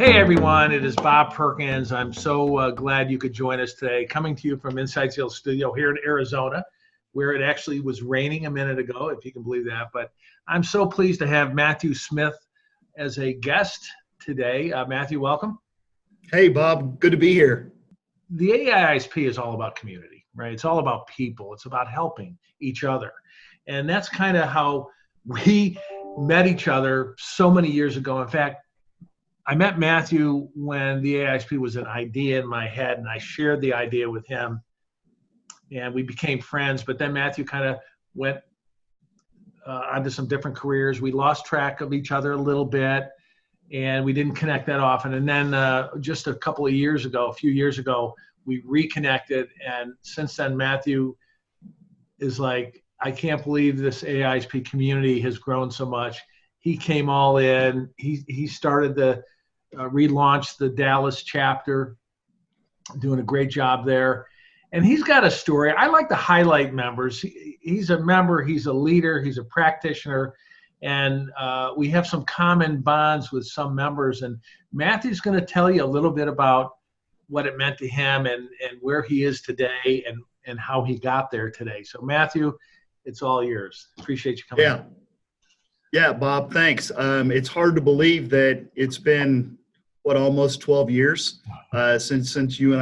Hey everyone, it is Bob Perkins. I'm so glad you could join us today. Coming to you from Inside Sales Studio here in Arizona, where it actually was raining a minute ago, if you can believe that. But I'm so pleased to have Matthew Smith as a guest today. Matthew, welcome. Hey Bob, good to be here. The AA-ISP is all about community, right? It's all about people. It's about helping each other. And that's kind of how we met each other so many years ago. In fact, I met Matthew when the AA-ISP was an idea in my head, and I shared the idea with him, and we became friends. But then Matthew kind of went onto some different careers. We lost track of each other a little bit, and we didn't connect that often. And then just a few years ago, we reconnected. And since then, Matthew is like, I can't believe this AA-ISP community has grown so much. He came all in. He started the relaunched the Dallas chapter, doing a great job there. And he's got a story. I like to highlight members. He's a member, he's a leader, he's a practitioner, and we have some common bonds with some members. And Matthew's going to tell you a little bit about what it meant to him and where he is today and how he got there today. So Matthew, it's all yours. Appreciate you coming. Yeah. Yeah, Bob, thanks. It's hard to believe that it's been almost 12 years since you and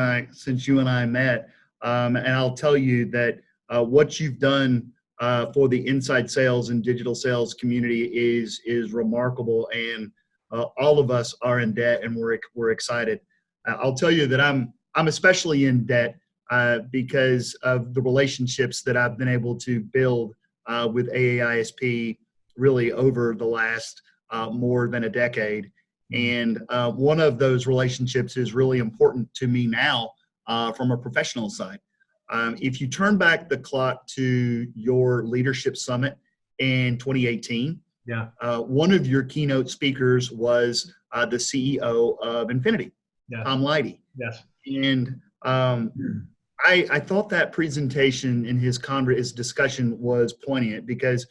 I met. And I'll tell you that what you've done for the inside sales and digital sales community is remarkable, and all of us are in debt, and we're excited. I'll tell you that I'm especially in debt because of the relationships that I've been able to build with AA-ISP really over the last more than a decade. And one of those relationships is really important to me now from a professional side. If you turn back the clock to your leadership summit in 2018, one of your keynote speakers was the CEO of Infinity, Tom Leidy. Yes. And I thought that presentation in his discussion was poignant because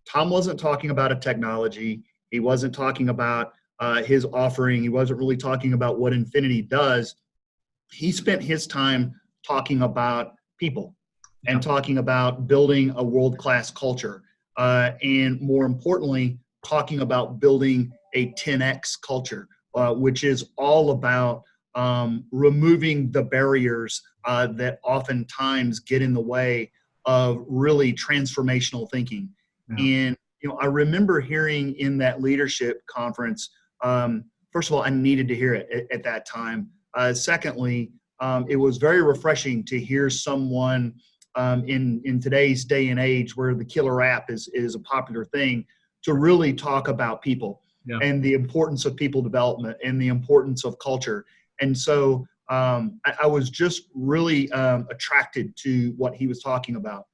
Tom wasn't talking about a technology. He wasn't talking about his offering. He wasn't really talking about what Infinity does. He spent his time talking about people and talking about building a world-class culture. And more importantly, talking about building a 10X culture, which is all about removing the barriers that oftentimes get in the way of really transformational thinking. And I remember hearing in that leadership conference, first of all, I needed to hear it at that time. Secondly, it was very refreshing to hear someone in today's day and age where the killer app is a popular thing to really talk about people and the importance of people development and the importance of culture. And so I was just really attracted to what he was talking about.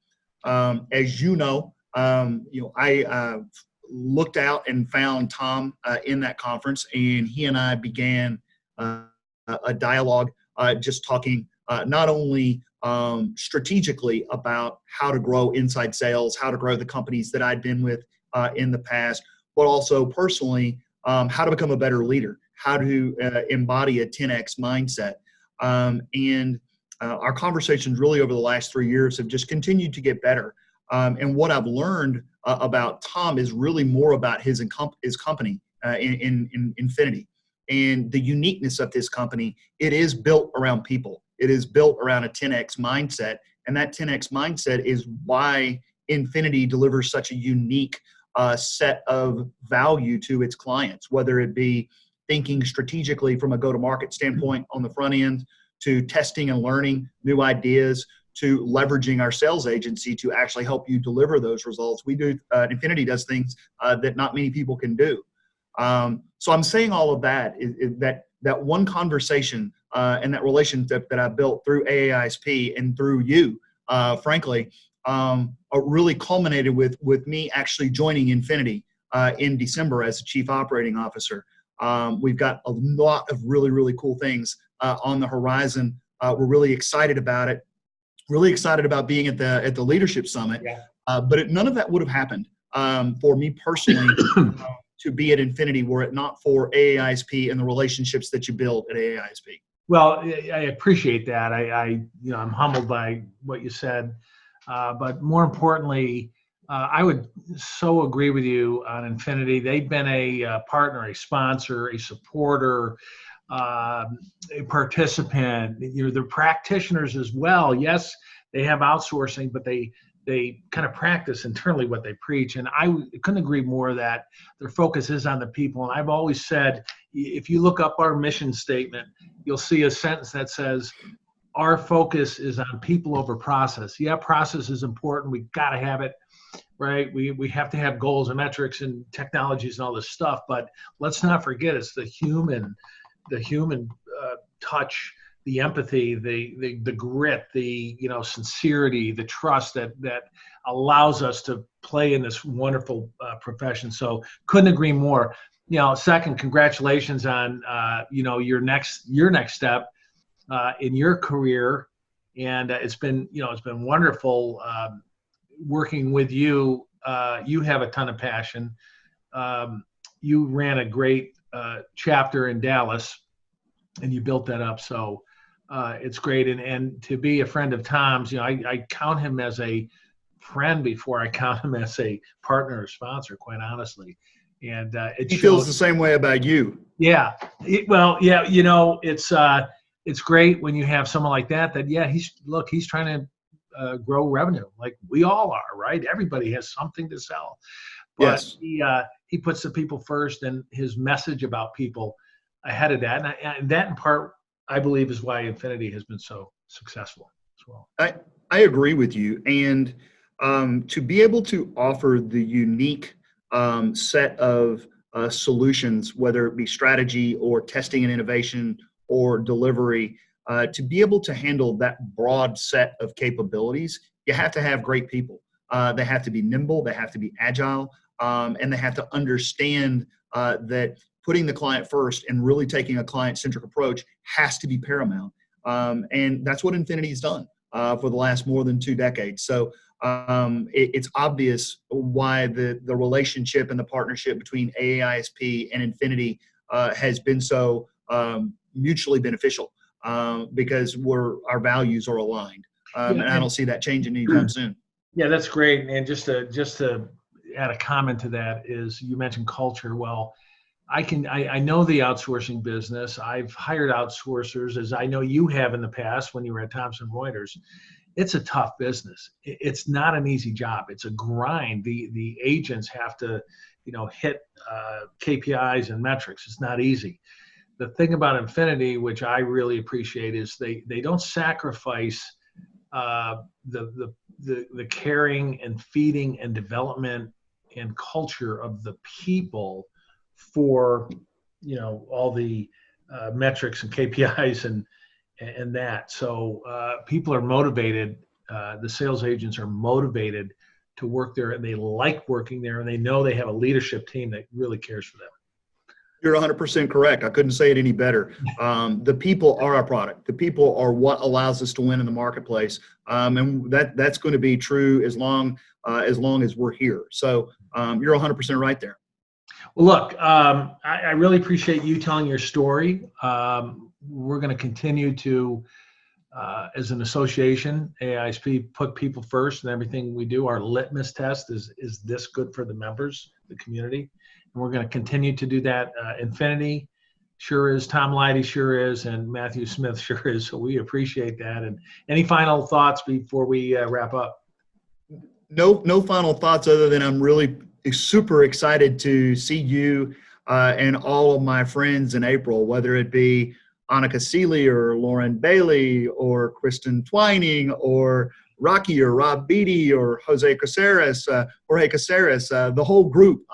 As you know, I looked out and found Tom in that conference, and he and I began a dialogue, just talking not only strategically about how to grow inside sales, how to grow the companies that I'd been with in the past, but also personally, how to become a better leader, how to embody a 10X mindset. And our conversations really over the last 3 years have just continued to get better. And what I've learned about Tom is really more about his company in Infinity. And the uniqueness of this company, it is built around people. It is built around a 10X mindset. And that 10X mindset is why Infinity delivers such a unique set of value to its clients, whether it be thinking strategically from a go-to-market standpoint on the front end, to testing and learning new ideas, to leveraging our sales agency to actually help you deliver those results. We do, Infinity does things that not many people can do. So I'm saying all of that, that one conversation and that relationship that I built through AA-ISP and through you, frankly, really culminated with me actually joining Infinity in December as a Chief Operating Officer. We've got a lot of really, really cool things on the horizon. We're really excited about it. Really excited about being at the Leadership Summit. But none of that would have happened for me personally to be at Infinity were it not for AA-ISP and the relationships that you built at AA-ISP? Well, I appreciate that. I'm humbled by what you said, but more importantly, I would so agree with you on Infinity. They've been a partner, a sponsor, a supporter, a participant. They're practitioners as well. Yes, they have outsourcing, but they kind of practice internally what they preach. And I couldn't agree more that their focus is on the people. And I've always said, if you look up our mission statement, you'll see a sentence that says, our focus is on people over process. Yeah, process is important. We've got to have it, right? We have to have goals and metrics and technologies and all this stuff. But let's not forget, it's the human touch, the empathy, the grit, the sincerity, the trust that allows us to play in this wonderful profession. So couldn't agree more. Second, congratulations on your next step in your career, and it's been wonderful working with you. You have a ton of passion. You ran a great chapter in Dallas, and you built that up. So it's great. And to be a friend of Tom's, I count him as a friend before I count him as a partner or sponsor, quite honestly. And he feels the same way about you. Yeah. It's great when you have someone like that, he's trying to grow revenue like we all are, right? Everybody has something to sell. But yes. He puts the people first, and his message about people ahead of that. And that in part, I believe, is why Infinity has been so successful as well. I agree with you. And to be able to offer the unique set of solutions, whether it be strategy or testing and innovation or delivery, to be able to handle that broad set of capabilities, you have to have great people. They have to be nimble, they have to be agile, and they have to understand that putting the client first and really taking a client-centric approach has to be paramount. And that's what Infinity's done for the last more than 2 decades. So it's obvious why the relationship and the partnership between AA-ISP and Infinity has been so mutually beneficial because our values are aligned. And I don't see that changing anytime soon. Yeah, that's great. And just to add a comment to that is, you mentioned culture. Well, I know the outsourcing business. I've hired outsourcers, as I know you have in the past when you were at Thomson Reuters. It's a tough business. It's not an easy job. It's a grind. The agents have to, hit KPIs and metrics. It's not easy. The thing about Infinity, which I really appreciate, is they don't sacrifice the caring and feeding and development and culture of the people for all the metrics and KPIs and that. So people are motivated. The sales agents are motivated to work there, and they like working there, and they know they have a leadership team that really cares for them. You're 100% correct. I couldn't say it any better. The people are our product. The people are what allows us to win in the marketplace, and that's going to be true as long as we're here. So you're 100% right there. Well, look, I really appreciate you telling your story. We're going to continue to, as an association, AA-ISP, put people first in everything we do. Our litmus test is this good for the members, the community? And we're going to continue to do that. Infinity sure is, Tom Leidy sure is, and Matthew Smith sure is. So we appreciate that. And any final thoughts before we wrap up? No final thoughts other than I'm really super excited to see you and all of my friends in April, whether it be Annika Seeley or Lauren Bailey or Kristen Twining or Rocky or Rob Beatty or Jorge Caceres, the whole group.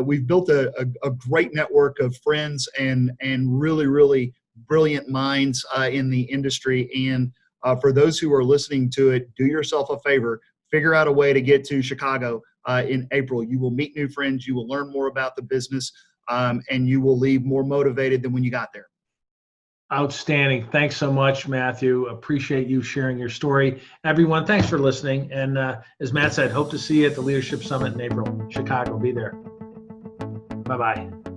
We've built a great network of friends and really, really brilliant minds in the industry. And for those who are listening to it, do yourself a favor, figure out a way to get to Chicago in April. You will meet new friends, you will learn more about the business, and you will leave more motivated than when you got there. Outstanding. Thanks so much, Matthew. Appreciate you sharing your story. Everyone, thanks for listening. And as Matt said, hope to see you at the Leadership Summit in April. Chicago, be there. Bye-bye.